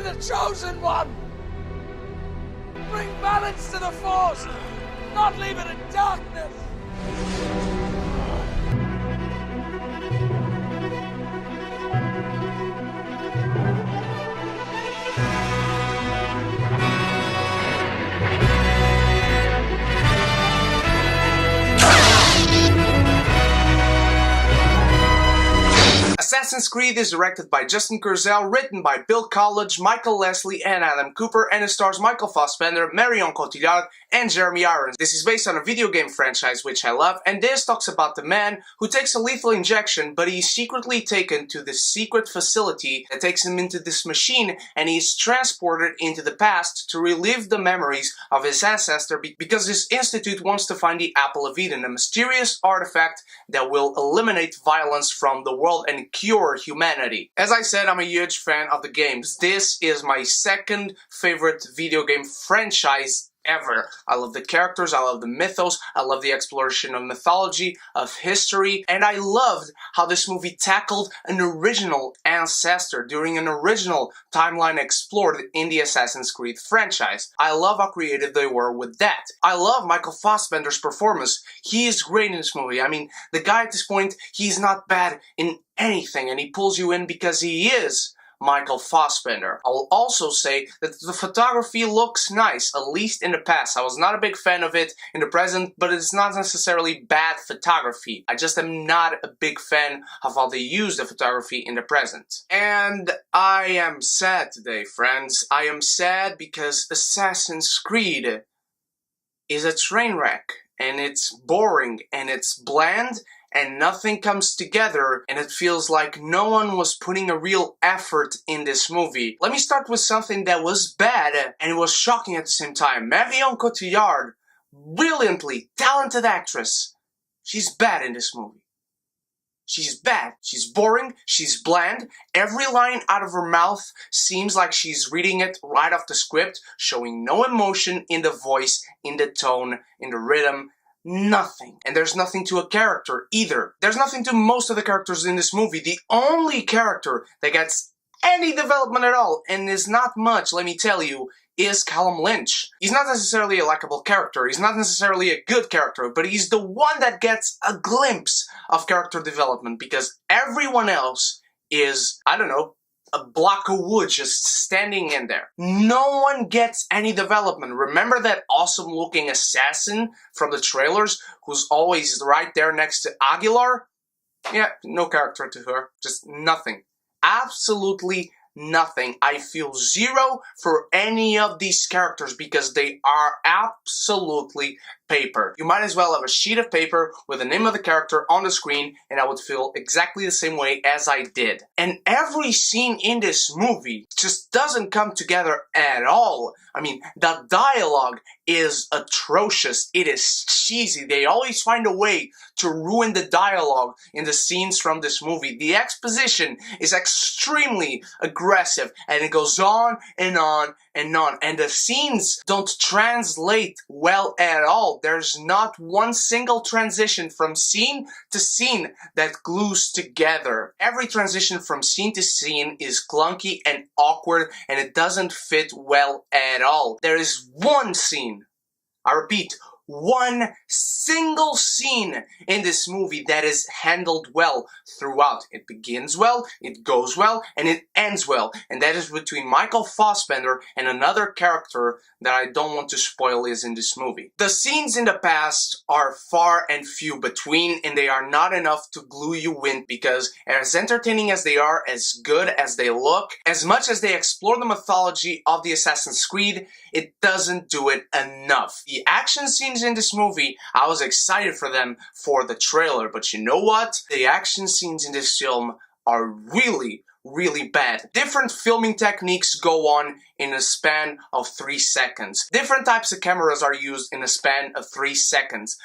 the chosen one! Bring balance to the Force, not leave it in darkness! Assassin's Creed is directed by Justin Kurzel, written by Bill College, Michael Leslie, and Adam Cooper, and it stars Michael Fassbender, Marion Cotillard, and Jeremy Irons. This is based on a video game franchise which I love, and this talks about the man who takes a lethal injection, but he's secretly taken to this secret facility that takes him into this machine, and he's transported into the past to relive the memories of his ancestor because this institute wants to find the Apple of Eden, a mysterious artifact that will eliminate violence from the world and cure humanity. As I said, I'm a huge fan of the games. This is my second favorite video game franchise ever. I love the characters, I love the mythos, I love the exploration of mythology, of history, and I loved how this movie tackled an original ancestor during an original timeline explored in the Assassin's Creed franchise. I love how creative they were with that. I love Michael Fassbender's performance. He is great in this movie. I mean, the guy at this point, he's not bad in anything, and he pulls you in because he is Michael Fassbender. I'll also say that the photography looks nice, at least in the past. I was not a big fan of it in the present, but it's not necessarily bad photography. I just am not a big fan of how they use the photography in the present. And I am sad today, friends. I am sad because Assassin's Creed is a train wreck, and it's boring, and it's bland, and nothing comes together, and it feels like no one was putting a real effort in this movie. Let me start with something that was bad, and it was shocking at the same time. Marion Cotillard, brilliantly talented actress. She's bad in this movie. She's bad. She's boring. She's bland. Every line out of her mouth seems like she's reading it right off the script, showing no emotion in the voice, in the tone, in the rhythm. Nothing. And there's nothing to a character either. There's nothing to most of the characters in this movie. The only character that gets any development at all, and is not much, let me tell you, is Callum Lynch. He's not necessarily a likable character, he's not necessarily a good character, but he's the one that gets a glimpse of character development, because everyone else is, I don't know, a block of wood just standing in there. No one gets any development. Remember that awesome looking assassin from the trailers who's always right there next to Aguilar? Yeah, no character to her. Just nothing. Absolutely nothing. I feel zero for any of these characters because they are absolutely paper. You might as well have a sheet of paper with the name of the character on the screen, and I would feel exactly the same way as I did. And every scene in this movie just doesn't come together at all. I mean, the dialogue is atrocious. It is cheesy. They always find a way to ruin the dialogue in the scenes from this movie. The exposition is extremely aggressive, and it goes on and on and on. And the scenes don't translate well at all. There's not one single transition from scene to scene that glues together. Every transition from scene to scene is clunky and awkward, and it doesn't fit well at all. There is one scene, I repeat, one single scene in this movie that is handled well throughout. It begins well, it goes well, and it ends well. And that is between Michael Fassbender and another character that I don't want to spoil is in this movie. The scenes in the past are far and few between, and they are not enough to glue you in, because as entertaining as they are, as good as they look, as much as they explore the mythology of the Assassin's Creed, it doesn't do it enough. The action scenes in this movie, I was excited for them for the trailer, but you know what? The action scenes in this film are really bad. Different filming techniques go on in a span of 3 seconds. Different types of cameras are used in a span of 3 seconds.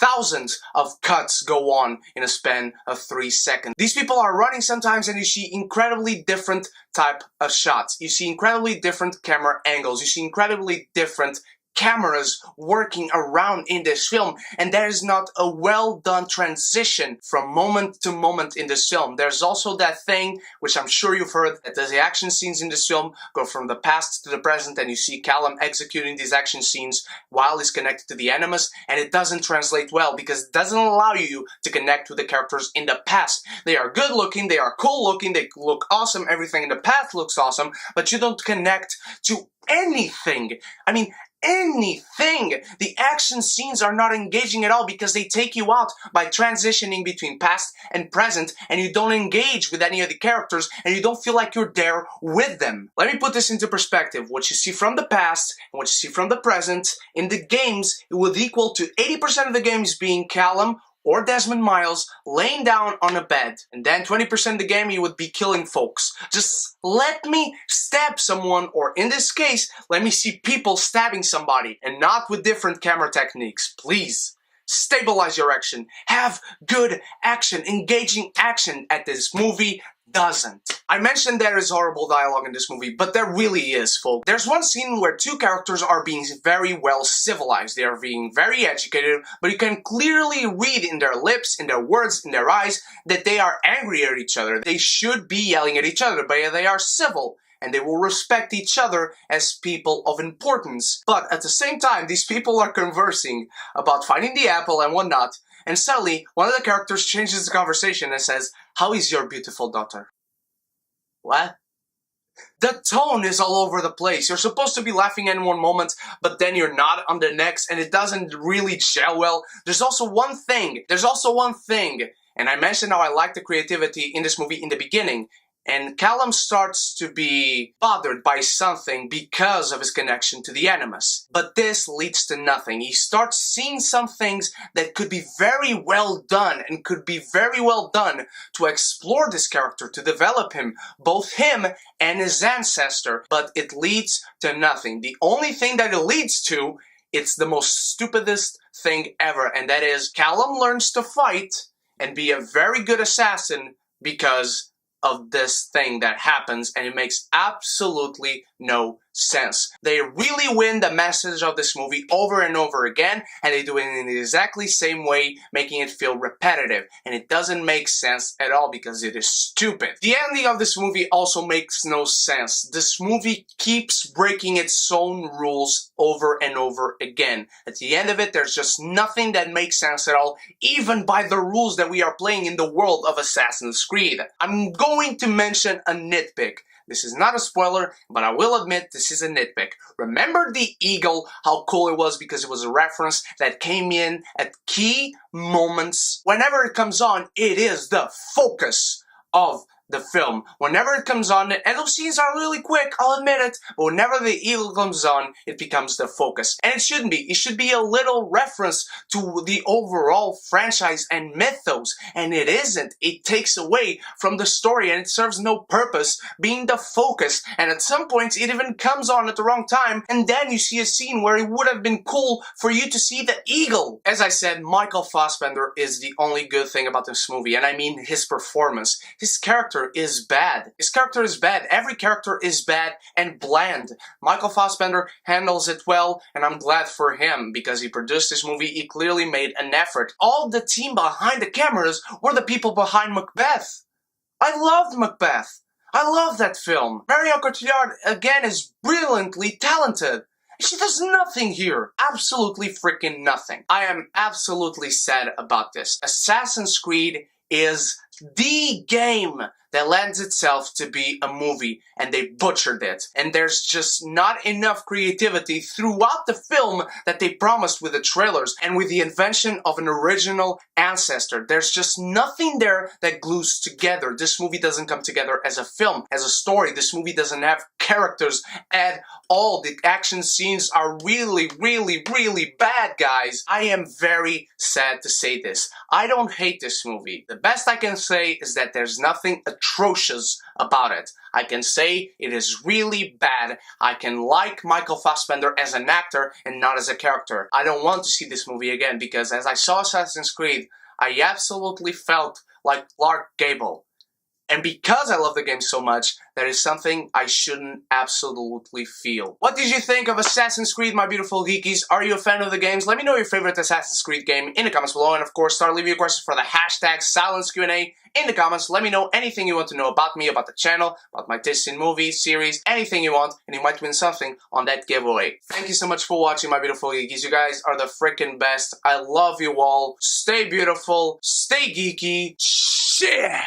Thousands of cuts go on in a span of 3 seconds. These people are running sometimes and you see incredibly different type of shots. You see incredibly different camera angles. You see incredibly different cameras working around in this film, and there is not a well done transition from moment to moment in this film. There's also that thing, which I'm sure you've heard, that the action scenes in this film go from the past to the present, and you see Callum executing these action scenes while he's connected to the Animus, and it doesn't translate well because it doesn't allow you to connect with the characters in the past. They are good looking, they are cool looking, they look awesome, everything in the past looks awesome, but you don't connect to anything. I mean, anything. The action scenes are not engaging at all because they take you out by transitioning between past and present, and you don't engage with any of the characters and you don't feel like you're there with them. Let me put this into perspective. What you see from the past and what you see from the present in the games, it would equal to 80% of the games being Callum or Desmond Miles laying down on a bed, and then 20% of the game you would be killing folks. Just let me stab someone, or in this case, let me see people stabbing somebody, and not with different camera techniques, please. Stabilize your action. Have good action, engaging action at this movie doesn't. I mentioned there is horrible dialogue in this movie, but there really is, folks. There's one scene where two characters are being very well civilized. They are being very educated, but you can clearly read in their lips, in their words, in their eyes, that they are angry at each other. They should be yelling at each other, but they are civil, and they will respect each other as people of importance. But at the same time, these people are conversing about finding the apple and whatnot, and suddenly, one of the characters changes the conversation and says, "How is your beautiful daughter?" What? The tone is all over the place. You're supposed to be laughing in one moment, but then you're not on the next, and it doesn't really gel well. There's also one thing, and I mentioned how I like the creativity in this movie in the beginning, and Callum starts to be bothered by something because of his connection to the Animus. But this leads to nothing. He starts seeing some things that could be very well done and could be very well done to explore this character, to develop him, both him and his ancestor. But it leads to nothing. The only thing that it leads to, it's the most stupidest thing ever, and that is Callum learns to fight and be a very good assassin because of this thing that happens, and it makes absolutely no sense. They really win the message of this movie over and over again, and they do it in the exactly same way, making it feel repetitive, and it doesn't make sense at all because it is stupid. The ending of this movie also makes no sense. This movie keeps breaking its own rules over and over again. At the end of it, there's just nothing that makes sense at all, even by the rules that we are playing in the world of Assassin's Creed. I'm going to mention a nitpick. This is not a spoiler, but I will admit this is a nitpick. Remember the eagle, how cool it was because it was a reference that came in at key moments. Whenever it comes on, it is the focus of the film. Whenever it comes on, and those scenes are really quick, I'll admit it, but whenever the eagle comes on, it becomes the focus. And it shouldn't be. It should be a little reference to the overall franchise and mythos, and it isn't. It takes away from the story, and it serves no purpose being the focus, and at some points it even comes on at the wrong time, and then you see a scene where it would have been cool for you to see the eagle. As I said, Michael Fassbender is the only good thing about this movie, and I mean his performance. His character is bad. His character is bad. Every character is bad and bland. Michael Fassbender handles it well, and I'm glad for him because he produced this movie. He clearly made an effort. All the team behind the cameras were the people behind Macbeth. I loved Macbeth. I love that film. Marion Cotillard, again, is brilliantly talented. She does nothing here. Absolutely freaking nothing. I am absolutely sad about this. Assassin's Creed is the game that lends itself to be a movie, and they butchered it. And there's just not enough creativity throughout the film that they promised with the trailers and with the invention of an original ancestor. There's just nothing there that glues together. This movie doesn't come together as a film, as a story. This movie doesn't have characters at all. The action scenes are really, really, really bad, guys. I am very sad to say this. I don't hate this movie. The best I can say is that there's nothing atrocious about it. I can say it is really bad. I can like Michael Fassbender as an actor and not as a character. I don't want to see this movie again because as I saw Assassin's Creed, I absolutely felt like Clark Gable. And because I love the game so much, that is something I shouldn't absolutely feel. What did you think of Assassin's Creed, my beautiful geekies? Are you a fan of the games? Let me know your favorite Assassin's Creed game in the comments below. And of course, start leaving your questions for the hashtag Silence Q&A in the comments. Let me know anything you want to know about me, about the channel, about my taste in movies, series, anything you want, and you might win something on that giveaway. Thank you so much for watching, my beautiful geekies. You guys are the freaking best. I love you all. Stay beautiful, stay geeky. Shit!